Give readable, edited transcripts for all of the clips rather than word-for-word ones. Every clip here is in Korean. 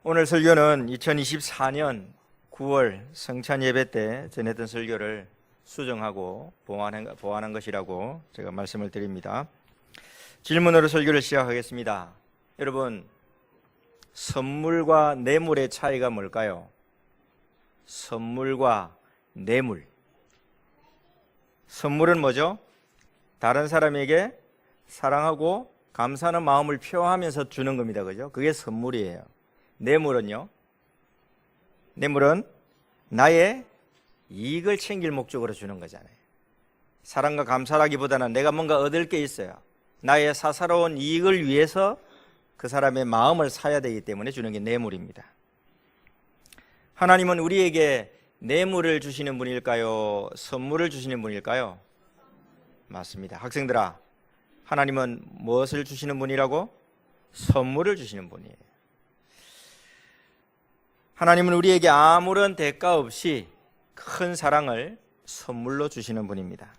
오늘 설교는 2024년 9월 성찬 예배 때 전했던 설교를 수정하고 보완한 것이라고 제가 말씀을 드립니다. 질문으로 설교를 시작하겠습니다. 여러분, 선물과 뇌물의 차이가 뭘까요? 선물과 뇌물. 선물은 뭐죠? 다른 사람에게 사랑하고 감사하는 마음을 표하면서 주는 겁니다. 그죠? 그게 선물이에요. 뇌물은요? 뇌물은 나의 이익을 챙길 목적으로 주는 거잖아요. 사랑과 감사라기보다는 내가 뭔가 얻을 게 있어요. 나의 사사로운 이익을 위해서 그 사람의 마음을 사야 되기 때문에 주는 게 뇌물입니다. 하나님은 우리에게 뇌물을 주시는 분일까요? 선물을 주시는 분일까요? 맞습니다. 학생들아, 하나님은 무엇을 주시는 분이라고? 선물을 주시는 분이에요. 하나님은 우리에게 아무런 대가 없이 큰 사랑을 선물로 주시는 분입니다.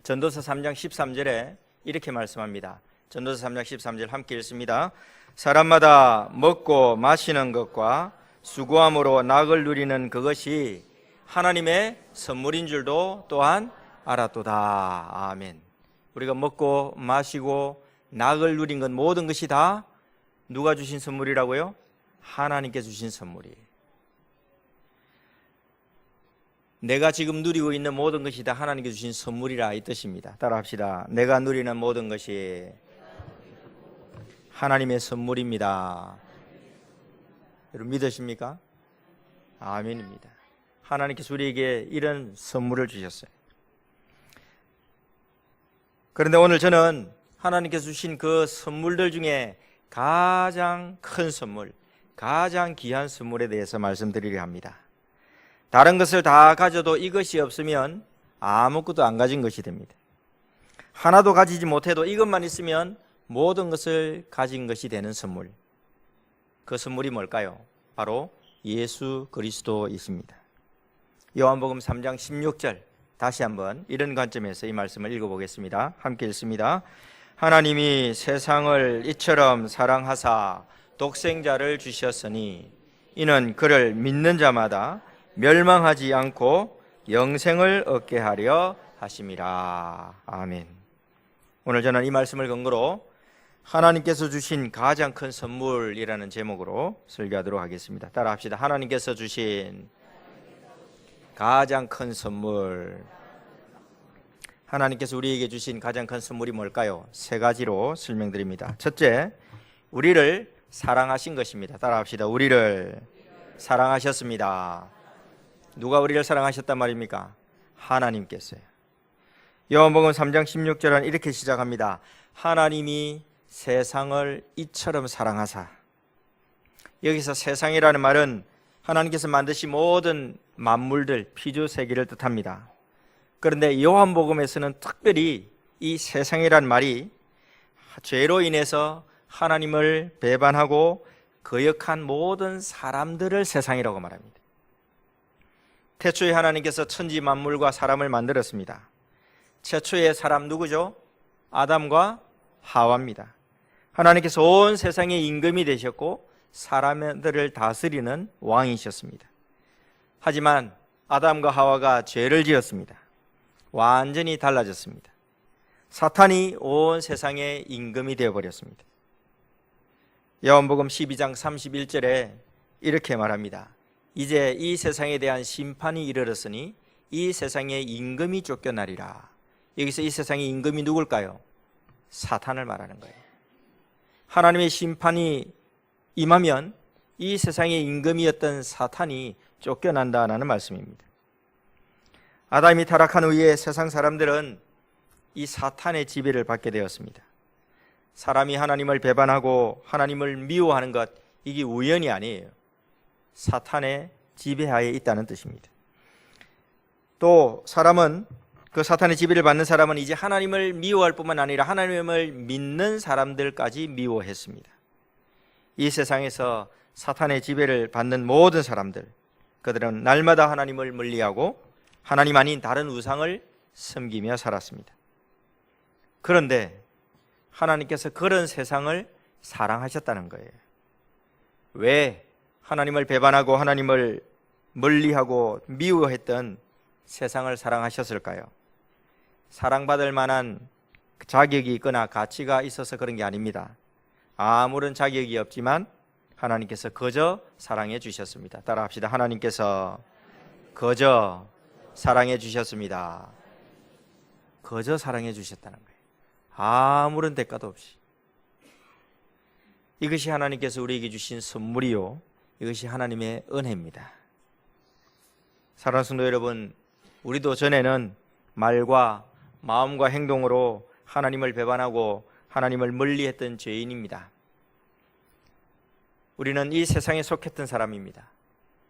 전도서 3장 13절에 이렇게 말씀합니다. 전도서 3장 13절 함께 읽습니다. 사람마다 먹고 마시는 것과 수고함으로 낙을 누리는 그것이 하나님의 선물인 줄도 또한 알았도다. 아멘. 우리가 먹고 마시고 낙을 누린 것 모든 것이 다 누가 주신 선물이라고요? 하나님께 주신 선물이에요. 내가 지금 누리고 있는 모든 것이 다 하나님께 주신 선물이라 이 뜻입니다. 따라합시다. 내가 누리는 모든 것이 하나님의 선물입니다. 여러분 믿으십니까? 아멘입니다. 하나님께서 우리에게 이런 선물을 주셨어요. 그런데 오늘 저는 하나님께서 주신 그 선물들 중에 가장 큰 선물, 가장 귀한 선물에 대해서 말씀드리려 합니다. 다른 것을 다 가져도 이것이 없으면 아무것도 안 가진 것이 됩니다. 하나도 가지지 못해도 이것만 있으면 모든 것을 가진 것이 되는 선물. 그 선물이 뭘까요? 바로 예수 그리스도이십니다. 요한복음 3장 16절 다시 한번 이런 관점에서 이 말씀을 읽어보겠습니다. 함께 읽습니다. 하나님이 세상을 이처럼 사랑하사 독생자를 주셨으니 이는 그를 믿는 자마다 멸망하지 않고 영생을 얻게 하려 하심이라. 아멘. 오늘 저는 이 말씀을 근거로 하나님께서 주신 가장 큰 선물이라는 제목으로 설교하도록 하겠습니다. 따라합시다. 하나님께서 주신 가장 큰 선물. 하나님께서 우리에게 주신 가장 큰 선물이 뭘까요? 세 가지로 설명드립니다. 첫째, 우리를 사랑하신 것입니다. 따라합시다. 우리를 사랑하셨습니다. 누가 우리를 사랑하셨단 말입니까? 하나님께서요. 요한복음 3장 16절은 이렇게 시작합니다. 하나님이 세상을 이처럼 사랑하사. 여기서 세상이라는 말은 하나님께서 만드신 모든 만물들, 피조세계를 뜻합니다. 그런데 요한복음에서는 특별히 이 세상이라는 말이 죄로 인해서 하나님을 배반하고 거역한 모든 사람들을 세상이라고 말합니다. 태초에 하나님께서 천지 만물과 사람을 만들었습니다. 최초의 사람 누구죠? 아담과 하와입니다. 하나님께서 온 세상의 임금이 되셨고 사람들을 다스리는 왕이셨습니다. 하지만 아담과 하와가 죄를 지었습니다. 완전히 달라졌습니다. 사탄이 온 세상의 임금이 되어버렸습니다. 요한복음 12장 31절에 이렇게 말합니다. 이제 이 세상에 대한 심판이 이르렀으니 이 세상의 임금이 쫓겨나리라. 여기서 이 세상의 임금이 누굴까요? 사탄을 말하는 거예요. 하나님의 심판이 임하면 이 세상의 임금이었던 사탄이 쫓겨난다는 말씀입니다. 아담이 타락한 후에 세상 사람들은 이 사탄의 지배를 받게 되었습니다. 사람이 하나님을 배반하고 하나님을 미워하는 것, 이게 우연이 아니에요. 사탄의 지배하에 있다는 뜻입니다. 또 사람은, 그 사탄의 지배를 받는 사람은 이제 하나님을 미워할 뿐만 아니라 하나님을 믿는 사람들까지 미워했습니다. 이 세상에서 사탄의 지배를 받는 모든 사람들, 그들은 날마다 하나님을 멀리하고 하나님 아닌 다른 우상을 섬기며 살았습니다. 그런데 하나님께서 그런 세상을 사랑하셨다는 거예요. 왜? 하나님을 배반하고 하나님을 멀리하고 미워했던 세상을 사랑하셨을까요? 사랑받을 만한 자격이 있거나 가치가 있어서 그런 게 아닙니다. 아무런 자격이 없지만 하나님께서 거저 사랑해 주셨습니다. 따라합시다. 하나님께서 거저 사랑해 주셨습니다. 거저 사랑해 주셨다는 거예요. 아무런 대가도 없이. 이것이 하나님께서 우리에게 주신 선물이요, 이것이 하나님의 은혜입니다. 사랑하는 성도 여러분, 우리도 전에는 말과 마음과 행동으로 하나님을 배반하고 하나님을 멀리했던 죄인입니다. 우리는 이 세상에 속했던 사람입니다.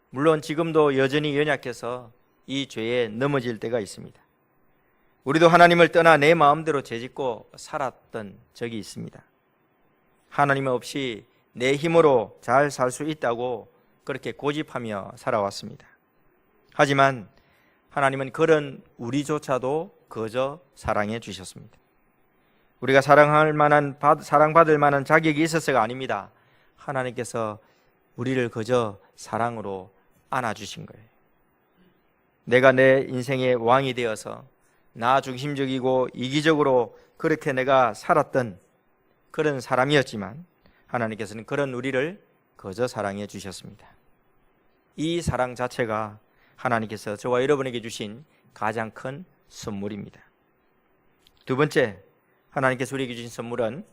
물론 지금도 여전히 연약해서 이 죄에 넘어질 때가 있습니다. 우리도 하나님을 떠나 내 마음대로 죄짓고 살았던 적이 있습니다. 하나님 없이 내 힘으로 잘 살 수 있다고 그렇게 고집하며 살아왔습니다. 하지만 하나님은 그런 우리조차도 거저 사랑해 주셨습니다. 우리가 사랑받을 만한 자격이 있어서가 아닙니다. 하나님께서 우리를 거저 사랑으로 안아주신 거예요. 내가 내 인생의 왕이 되어서 나 중심적이고 이기적으로 그렇게 내가 살았던 그런 사람이었지만 하나님께서는 그런 우리를 거저 사랑해 주셨습니다. 이 사랑 자체가 하나님께서 저와 여러분에게 주신 가장 큰 선물입니다. 두 번째, 하나님께서 우리에게 주신 선물은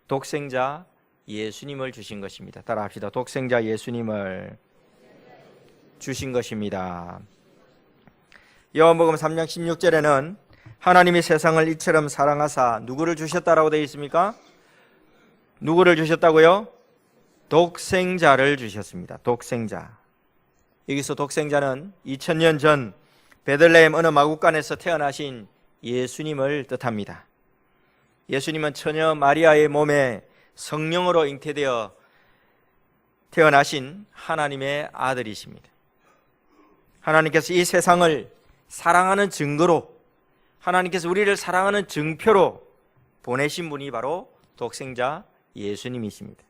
독생자 예수님을 주신 것입니다. 따라합시다. 독생자 예수님을 주신 것입니다. 요한복음 3장 16절에는 하나님이 세상을 이처럼 사랑하사 누구를 주셨다라고 되어 있습니까? 누구를 주셨다고요? 독생자를 주셨습니다. 독생자. 여기서 독생자는 2000년 전 베들레헴 어느 마구간에서 태어나신 예수님을 뜻합니다. 예수님은 처녀 마리아의 몸에 성령으로 잉태되어 태어나신 하나님의 아들이십니다. 하나님께서 이 세상을 사랑하는 증거로, 하나님께서 우리를 사랑하는 증표로 보내신 분이 바로 독생자 예수님이십니다.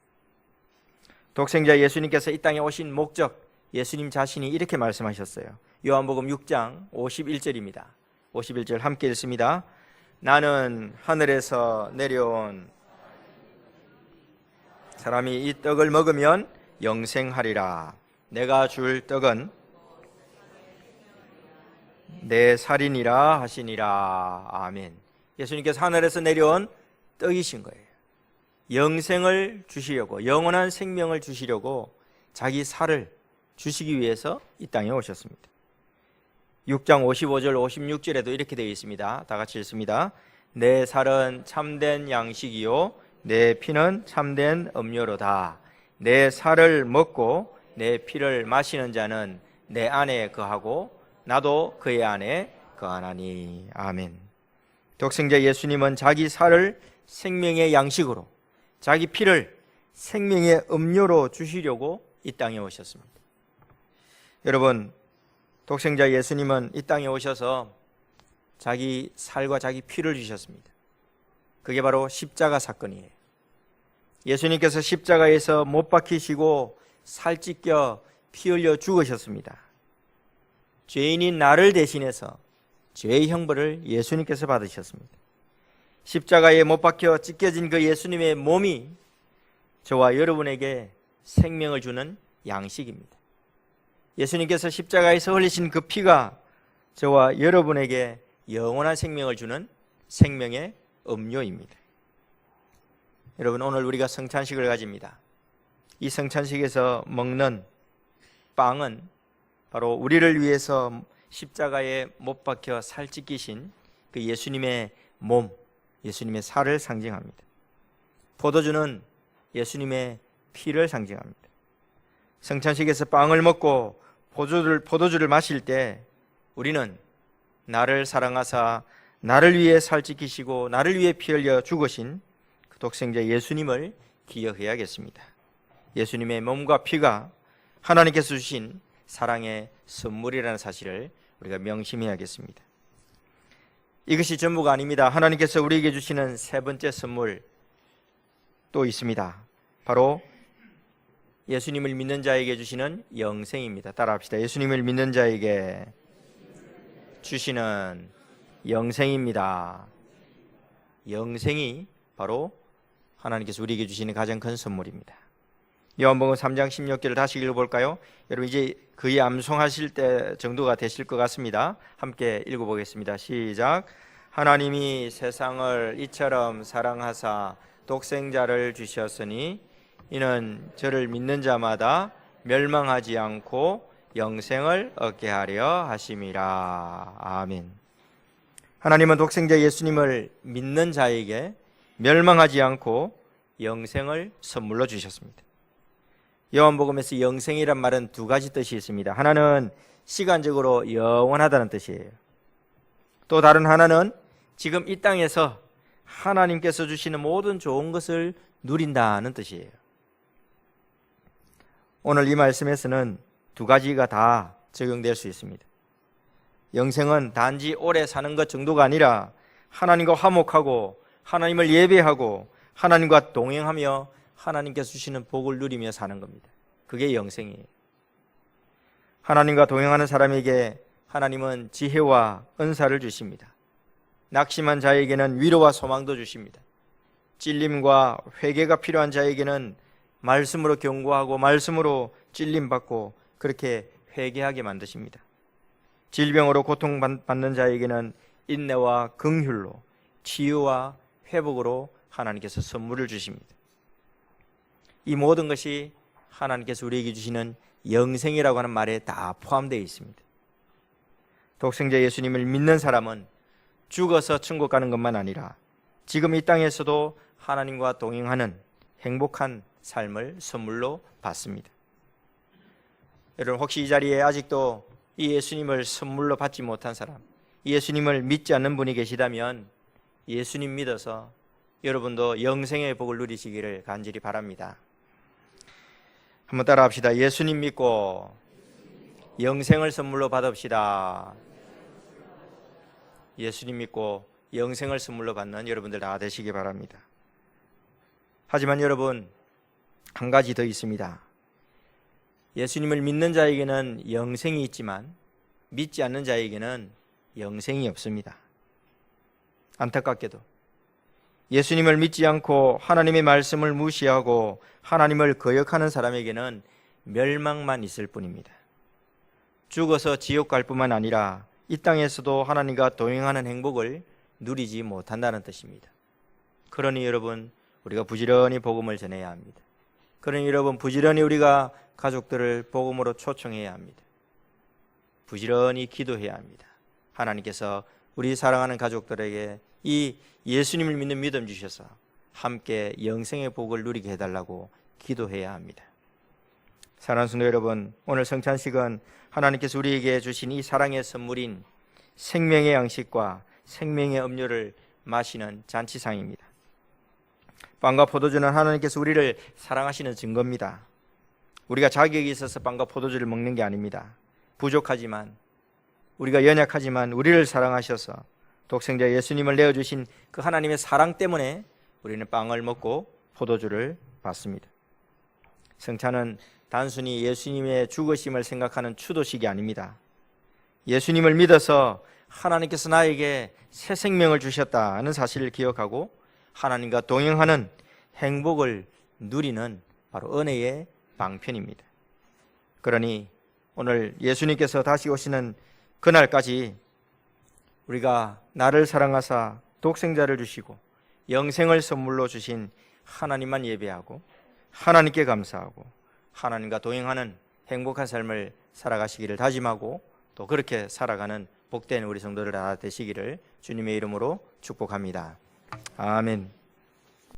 독생자 예수님께서 이 땅에 오신 목적, 예수님 자신이 이렇게 말씀하셨어요. 요한복음 6장 51절입니다. 51절 함께 읽습니다. 나는 하늘에서 내려온 사람이 이 떡을 먹으면 영생하리라. 내가 줄 떡은 내 살이니라 하시니라. 아멘. 예수님께서 하늘에서 내려온 떡이신 거예요. 영생을 주시려고, 영원한 생명을 주시려고 자기 살을 주시기 위해서 이 땅에 오셨습니다. 6장 55절 56절에도 이렇게 되어 있습니다. 다 같이 읽습니다. 내 살은 참된 양식이요 내 피는 참된 음료로다. 내 살을 먹고 내 피를 마시는 자는 내 안에 거하고 나도 그의 안에 거하나니. 아멘. 독생자 예수님은 자기 살을 생명의 양식으로, 자기 피를 생명의 음료로 주시려고 이 땅에 오셨습니다. 여러분, 독생자 예수님은 이 땅에 오셔서 자기 살과 자기 피를 주셨습니다. 그게 바로 십자가 사건이에요. 예수님께서 십자가에서 못 박히시고 살 찢겨 피 흘려 죽으셨습니다. 죄인인 나를 대신해서 죄의 형벌을 예수님께서 받으셨습니다. 십자가에 못 박혀 찢겨진 그 예수님의 몸이 저와 여러분에게 생명을 주는 양식입니다. 예수님께서 십자가에서 흘리신 그 피가 저와 여러분에게 영원한 생명을 주는 생명의 음료입니다. 여러분, 오늘 우리가 성찬식을 가집니다. 이 성찬식에서 먹는 빵은 바로 우리를 위해서 십자가에 못 박혀 살 찢기신 그 예수님의 몸, 예수님의 살을 상징합니다. 포도주는 예수님의 피를 상징합니다. 성찬식에서 빵을 먹고 포도주를 마실 때 우리는 나를 사랑하사 나를 위해 살 찢기시고 나를 위해 피 흘려 죽으신 그 독생자 예수님을 기억해야겠습니다. 예수님의 몸과 피가 하나님께서 주신 사랑의 선물이라는 사실을 우리가 명심해야겠습니다. 이것이 전부가 아닙니다. 하나님께서 우리에게 주시는 세 번째 선물 또 있습니다. 바로 예수님을 믿는 자에게 주시는 영생입니다. 따라합시다. 예수님을 믿는 자에게 주시는 영생입니다. 영생이 바로 하나님께서 우리에게 주시는 가장 큰 선물입니다. 요한복음 3장 16절을 다시 읽어볼까요? 여러분 이제 거의 암송하실 때 정도가 되실 것 같습니다. 함께 읽어보겠습니다. 시작. 하나님이 세상을 이처럼 사랑하사 독생자를 주셨으니 이는 저를 믿는 자마다 멸망하지 않고 영생을 얻게 하려 하심이라. 아멘. 하나님은 독생자 예수님을 믿는 자에게 멸망하지 않고 영생을 선물로 주셨습니다. 요한복음에서 영생이란 말은 두 가지 뜻이 있습니다. 하나는 시간적으로 영원하다는 뜻이에요. 또 다른 하나는 지금 이 땅에서 하나님께서 주시는 모든 좋은 것을 누린다는 뜻이에요. 오늘 이 말씀에서는 두 가지가 다 적용될 수 있습니다. 영생은 단지 오래 사는 것 정도가 아니라 하나님과 화목하고 하나님을 예배하고 하나님과 동행하며 하나님께서 주시는 복을 누리며 사는 겁니다. 그게 영생이에요. 하나님과 동행하는 사람에게 하나님은 지혜와 은사를 주십니다. 낙심한 자에게는 위로와 소망도 주십니다. 찔림과 회개가 필요한 자에게는 말씀으로 경고하고 말씀으로 찔림받고 그렇게 회개하게 만드십니다. 질병으로 고통받는 자에게는 인내와 긍휼로 치유와 회복으로 하나님께서 선물을 주십니다. 이 모든 것이 하나님께서 우리에게 주시는 영생이라고 하는 말에 다 포함되어 있습니다. 독생자 예수님을 믿는 사람은 죽어서 천국 가는 것만 아니라 지금 이 땅에서도 하나님과 동행하는 행복한 삶을 선물로 받습니다. 여러분 혹시 이 자리에 아직도 이 예수님을 선물로 받지 못한 사람, 이 예수님을 믿지 않는 분이 계시다면 예수님 믿어서 여러분도 영생의 복을 누리시기를 간절히 바랍니다. 한번 따라합시다. 예수님 믿고 영생을 선물로 받읍시다. 예수님 믿고 영생을 선물로 받는 여러분들 다 되시기 바랍니다. 하지만 여러분 한 가지 더 있습니다. 예수님을 믿는 자에게는 영생이 있지만 믿지 않는 자에게는 영생이 없습니다. 안타깝게도 예수님을 믿지 않고 하나님의 말씀을 무시하고 하나님을 거역하는 사람에게는 멸망만 있을 뿐입니다. 죽어서 지옥 갈 뿐만 아니라 이 땅에서도 하나님과 동행하는 행복을 누리지 못한다는 뜻입니다. 그러니 여러분 우리가 부지런히 복음을 전해야 합니다. 그러니 여러분 부지런히 우리가 가족들을 복음으로 초청해야 합니다. 부지런히 기도해야 합니다. 하나님께서 우리 사랑하는 가족들에게 이 예수님을 믿는 믿음 주셔서 함께 영생의 복을 누리게 해달라고 기도해야 합니다. 사랑하는 성도 여러분, 오늘 성찬식은 하나님께서 우리에게 주신 이 사랑의 선물인 생명의 양식과 생명의 음료를 마시는 잔치상입니다. 빵과 포도주는 하나님께서 우리를 사랑하시는 증거입니다. 우리가 자격이 있어서 빵과 포도주를 먹는 게 아닙니다. 부족하지만 우리가 연약하지만 우리를 사랑하셔서 독생자 예수님을 내어주신 그 하나님의 사랑 때문에 우리는 빵을 먹고 포도주를 받습니다. 성찬은 단순히 예수님의 죽으심을 생각하는 추도식이 아닙니다. 예수님을 믿어서 하나님께서 나에게 새 생명을 주셨다는 사실을 기억하고 하나님과 동행하는 행복을 누리는 바로 은혜의 방편입니다. 그러니 오늘 예수님께서 다시 오시는 그날까지 우리가 나를 사랑하사 독생자를 주시고 영생을 선물로 주신 하나님만 예배하고 하나님께 감사하고 하나님과 동행하는 행복한 삶을 살아가시기를 다짐하고 또 그렇게 살아가는 복된 우리 성도들 다 되시기를 주님의 이름으로 축복합니다. 아멘.